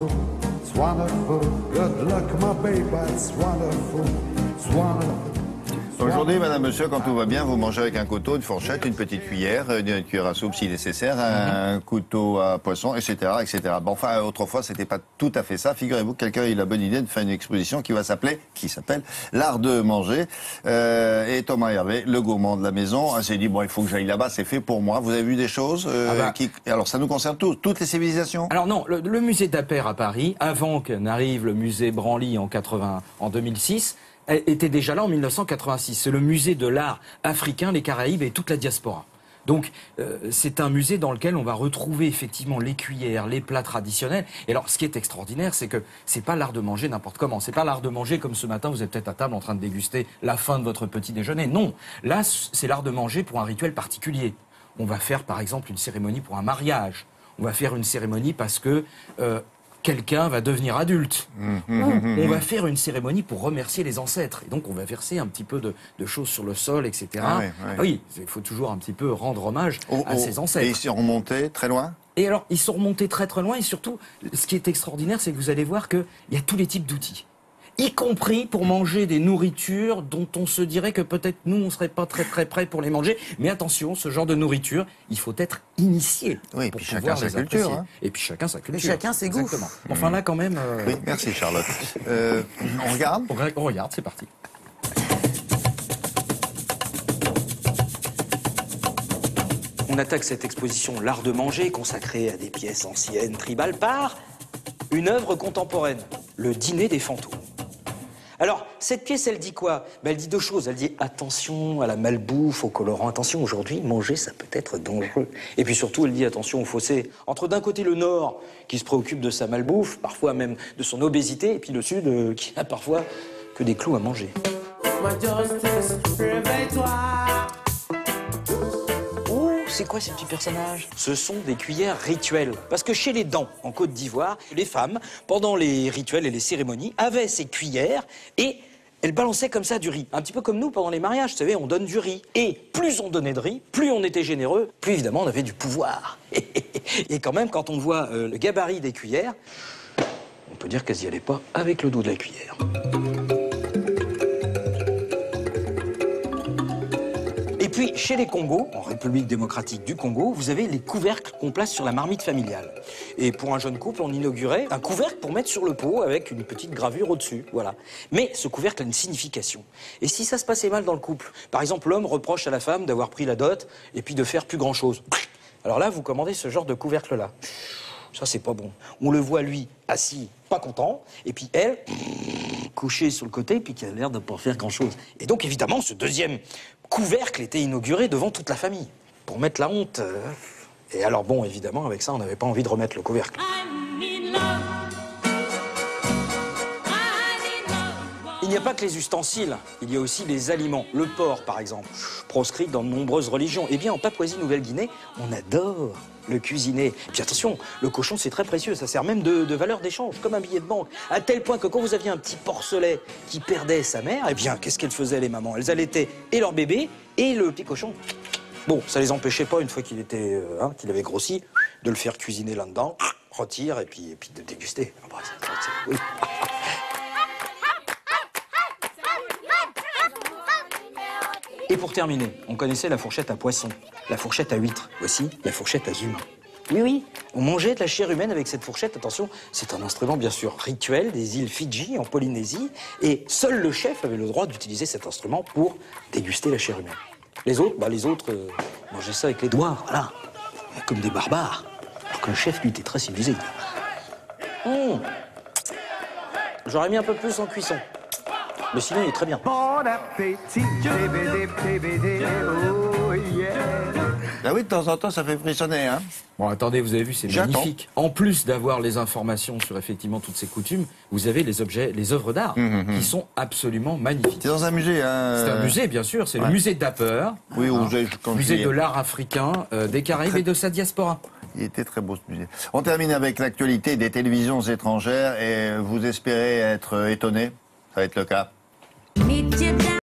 It's wonderful. Good luck, my baby. It's wonderful. It's wonderful. Aujourd'hui, madame, monsieur, quand tout va bien, vous mangez avec un couteau, une fourchette, une petite cuillère, une cuillère à soupe si nécessaire, un couteau à poisson, etc., etc. Bon, enfin, autrefois, c'était pas tout à fait ça. Figurez-vous que quelqu'un a eu la bonne idée de faire une exposition qui s'appelle l'art de manger. Et Thomas Hervé, le gourmand de la maison, s'est dit, bon, il faut que j'aille là-bas, c'est fait pour moi. Vous avez vu des choses alors, ça nous concerne tous, toutes les civilisations? Alors non, le musée d'Appert à Paris, avant que n'arrive le musée Branly en 2006, était déjà là en 1986. C'est le musée de l'art africain, les Caraïbes et toute la diaspora. Donc c'est un musée dans lequel on va retrouver effectivement les cuillères, les plats traditionnels. Et alors ce qui est extraordinaire, c'est que c'est pas l'art de manger n'importe comment. C'est pas l'art de manger comme ce matin, vous êtes peut-être à table en train de déguster la fin de votre petit déjeuner. Non, là c'est l'art de manger pour un rituel particulier. On va faire par exemple une cérémonie pour un mariage. On va faire une cérémonie parce que quelqu'un va devenir adulte. On va faire une cérémonie pour remercier les ancêtres. Et donc, on va verser un petit peu de choses sur le sol, etc. Oui, il faut toujours un petit peu rendre hommage à ses ancêtres. Et ils sont remontés très loin? Et alors, ils sont remontés très très loin. Et surtout, ce qui est extraordinaire, c'est que vous allez voir qu'il y a tous les types d'outils. Y compris pour manger des nourritures dont on se dirait que peut-être nous, on ne serait pas très très prêts pour les manger. Mais attention, ce genre de nourriture, il faut être initié. Oui, et puis chacun sa culture. Hein. Et puis chacun sa culture. Et chacun ses goûts. Exactement. Enfin là, quand même... Oui, merci Charlotte. On regarde? On regarde, c'est parti. On attaque cette exposition L'art de manger, consacrée à des pièces anciennes, tribales, par une œuvre contemporaine, Le dîner des fantômes. Alors, cette pièce, elle dit quoi? Elle dit deux choses. Elle dit attention à la malbouffe, au colorant. Attention, aujourd'hui, manger, ça peut être dangereux. Et puis surtout, elle dit attention au fossé. Entre d'un côté le Nord, qui se préoccupe de sa malbouffe, parfois même de son obésité, et puis le Sud, qui n'a parfois que des clous à manger. C'est quoi ces petits personnages? Ce sont des cuillères rituelles. Parce que chez les Dents, en Côte d'Ivoire, les femmes, pendant les rituels et les cérémonies, avaient ces cuillères et elles balançaient comme ça du riz. Un petit peu comme nous pendant les mariages, vous savez, on donne du riz. Et plus on donnait de riz, plus on était généreux, plus évidemment on avait du pouvoir. Et quand même, quand on voit le gabarit des cuillères, on peut dire qu'elles n'y allaient pas avec le dos de la cuillère. Et puis, chez les Congos, en République démocratique du Congo, vous avez les couvercles qu'on place sur la marmite familiale. Et pour un jeune couple, on inaugurait un couvercle pour mettre sur le pot avec une petite gravure au-dessus, voilà. Mais ce couvercle a une signification. Et si ça se passait mal dans le couple, par exemple, l'homme reproche à la femme d'avoir pris la dot et puis de faire plus grand-chose. Alors là, vous commandez ce genre de couvercle-là. Ça, c'est pas bon. On le voit, lui, assis, pas content, et puis elle, couchée sur le côté, puis qui a l'air de pas faire grand-chose. Et donc, évidemment, ce deuxième couvercle était inauguré devant toute la famille, pour mettre la honte. Et alors, bon, évidemment, avec ça, on n'avait pas envie de remettre le couvercle. Il n'y a pas que les ustensiles, il y a aussi les aliments. Le porc, par exemple, proscrit dans de nombreuses religions. Eh bien, en Papouasie-Nouvelle-Guinée, on adore le cuisiner. Et puis attention, le cochon, c'est très précieux, ça sert même de valeur d'échange, comme un billet de banque. À tel point que quand vous aviez un petit porcelet qui perdait sa mère, eh bien, qu'est-ce qu'elles faisaient, les mamans? Elles allaitaient et leur bébé, et le petit cochon. Bon, ça les empêchait pas, une fois qu'il était, qu'il avait grossi, de le faire cuisiner là-dedans, rôtir, et puis de déguster. Ah bah, oui. Et pour terminer, on connaissait la fourchette à poisson, la fourchette à huître, voici la fourchette à humain. Oui, oui, on mangeait de la chair humaine avec cette fourchette, attention, c'est un instrument bien sûr rituel des îles Fidji en Polynésie, et seul le chef avait le droit d'utiliser cet instrument pour déguster la chair humaine. Les autres, mangeaient ça avec les doigts, voilà, comme des barbares, alors que le chef, lui, était très civilisé. J'aurais mis un peu plus en cuisson. Mais sinon, il est très bien. Bon appétit, oh yeah. Ah oui, de temps en temps, ça fait frissonner, hein. Bon, attendez, vous avez vu, c'est magnifique. En plus d'avoir les informations sur effectivement toutes ces coutumes, vous avez les objets, les œuvres d'art qui sont absolument magnifiques. C'est dans un musée, hein. C'est un musée, bien sûr. C'est le musée d'Appert. Oui, musée de l'art africain, des Caraïbes et de sa diaspora. Il était très beau, ce musée. On termine avec l'actualité des télévisions étrangères et vous espérez être étonné? Ça va être le cas. Meet you